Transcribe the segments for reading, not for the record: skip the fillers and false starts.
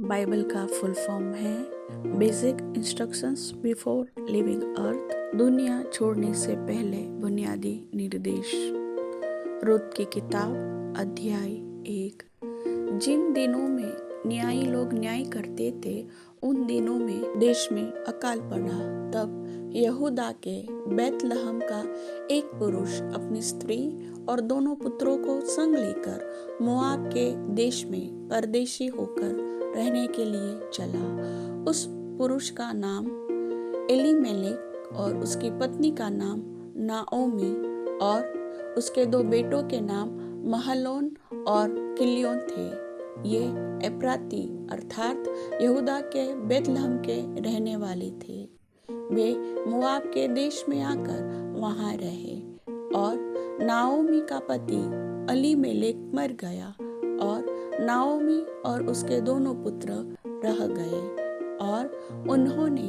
Bible का full form है basic instructions before living अर्थ, दुनिया छोड़ने से पहले बुनियादी निर्देश। रुत की किताब अध्याय 1। जिन दिनों में न्यायी लोग न्याय करते थे उन दिनों में देश में अकाल पड़ा। तब यहूदा के बैतलहम का एक पुरुष अपनी स्त्री और दोनों पुत्रों को संग लेकर मोआब के देश में परदेशी होकर रहने के लिए चला। उस पुरुष का नाम एलीमेलेक और उसकी पत्नी का नाम नाओमी और उसके दो बेटों के नाम महलोन और किलियोन थे। ये एप्राती अर्थात यहूदा के बैतलहम के रहने वाले थे। वे मोआब के देश में आकर वहां रहे और नाओमी का पति एलीमेलेक मर गया और नाओमी और उसके दोनों पुत्र रह गए और उन्होंने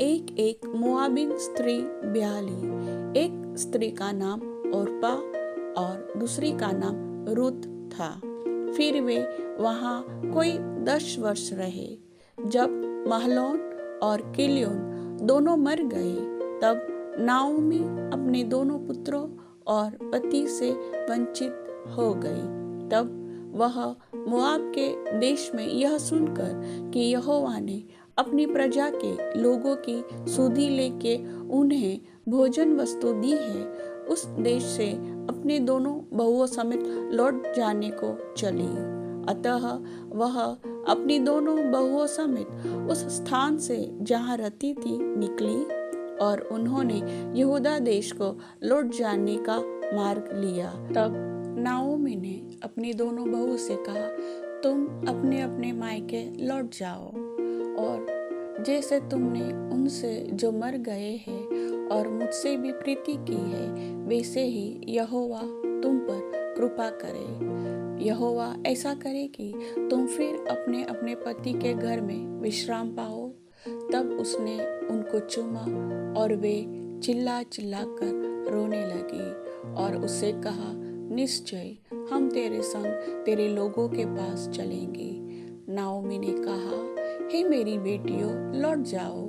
एक एक मोआबिन स्त्री ब्याह ली। एक स्त्री का नाम ओर्पा और दूसरी का नाम रुत था। फिर वे वहां कोई 10 वर्ष रहे। जब महलोन और किलियोन दोनों मर गए तब नाओमी अपने दोनों पुत्रों और पति से वंचित हो गई। तब वह मोआब के देश में यह सुनकर कि यहोवा ने अपनी प्रजा के लोगों की सुधि लेके उन्हें भोजन वस्तु दी है, उस देश से अपने दोनों बहुओं समेत लौट जाने को चली। अतः वह अपनी दोनों बहुओं समेत उस स्थान से जहाँ रहती थी निकली और उन्होंने यहूदा देश को लौट जाने का मार्ग लिया। तब नाओमी ने अपनी दोनों बहू से कहा, तुम अपने अपने मायके लौट जाओ और जैसे तुमने उनसे जो मर गए हैं और मुझसे भी प्रीति की है वैसे ही यहोवा तुम पर कृपा करे। यहोवा ऐसा करे कि तुम फिर अपने अपने पति के घर में विश्राम पाओ। तब उसने उनको चूमा और वे चिल्ला चिल्ला कर रोने लगी और उससे कहा, निश्चय हम तेरे संग तेरे लोगों के पास चलेंगे। नाओमी ने कहा, हे मेरी बेटियों लौट जाओ,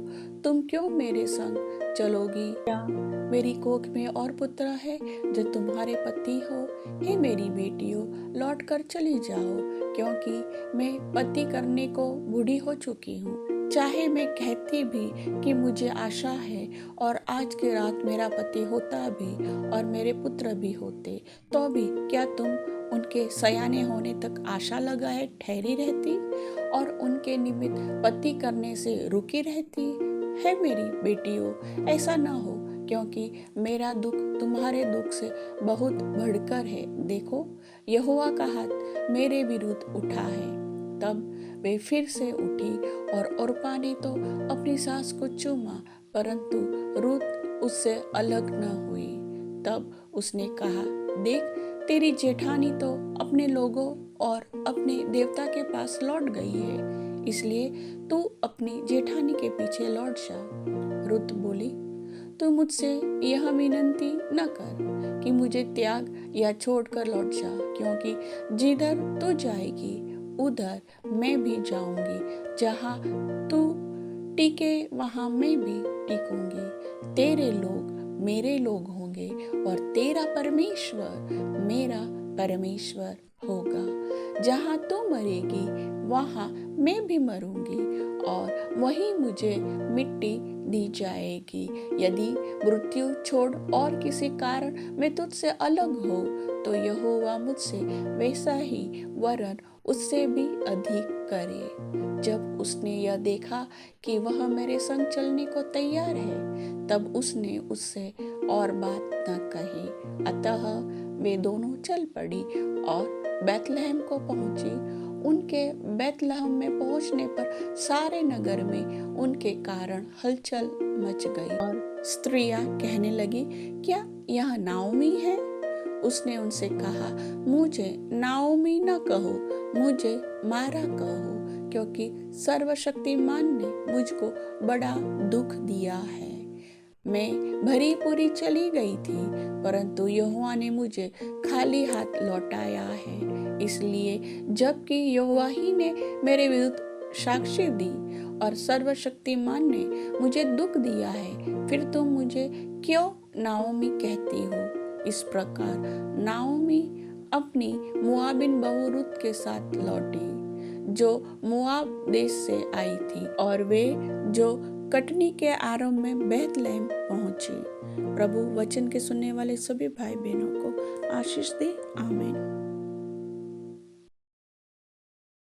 तुम क्यों मेरे संग चलोगी? क्या मेरी कोख में और पुत्र है जो तुम्हारे पति हो? हे मेरी बेटियों लौट कर चली जाओ, क्योंकि मैं पति करने को बूढ़ी हो चुकी हूँ। चाहे मैं कहती भी कि मुझे आशा है और आज की रात मेरा पति होता भी और मेरे पुत्र भी होते, तो भी क्या तुम उनके सयाने होने तक आशा लगाए ठहरी रहती और उनके निमित्त पति करने से रुकी रहती? है मेरी बेटियों, ऐसा न हो, क्योंकि मेरा दुख तुम्हारे दुख से बहुत बढ़कर है। देखो, यहोवा का हाथ मेरे विरुद्ध उठा है। तब वे फिर से उठी और ओर्पा ने तो अपनी सास को चूमा, परंतु रुत उससे अलग न हुई। तब उसने कहा, देख, तेरी जेठानी तो अपने लोगों और अपने देवता के पास लौट गई है, इसलिए तू अपनी जेठानी के पीछे लौट जा। रुत बोली, तू मुझसे यह विनती न कर कि मुझे त्याग या छोड़कर लौट जा, क्योंकि जिधर तू जाएगी उधर मैं भी जाऊंगी, जहाँ तू टिके वहाँ मैं भी टिकूंगी। तेरे लोग मेरे लोग होंगे और तेरा परमेश्वर मेरा परमेश्वर होगा। जहाँ तू मरेगी वहाँ मैं भी मरूंगी और वहीं मुझे मिट्टी दी जाएगी। यदि मृत्यु छोड़ और किसी कारण मैं तुझसे अलग हो तो यहोवा मुझसे वैसा ही वरन उससे भी अधिक करे। जब उसने यह देखा कि वह मेरे संग चलने को तैयार है, तब उसने उससे और बात न कही। अतः वे दोनों चल पड़ी और बैतलहम को पहुंची। उनके बैतलहम में पहुंचने पर सारे नगर में उनके कारण हलचल मच गई और स्त्रियां कहने लगी, क्या यह नाओमी है? उसने उनसे कहा, मुझे नाओमी न कहो, मुझे मारा कहो, क्योंकि सर्वशक्तिमान ने मुझको बड़ा दुख दिया है। मैं भरी पूरी चली गई थी, परंतु यहोवा ने मुझे खाली हाथ लौटाया है। इसलिए जबकि यहोवा ही ने मेरे विरुद्ध साक्षी दी और सर्वशक्तिमान ने मुझे दुख दिया है, फिर तुम मुझे क्यों नाओमी कहती हो? इस प्रकार नाओमी अपनी मोआबिन बहू रुत के साथ लौटी, जो मोआब देश से आई थी, और वे जो कटनी के आरंभ में बैतलहम पहुंची। प्रभु वचन के सुनने वाले सभी भाई बहनों को आशीष दे। आमीन।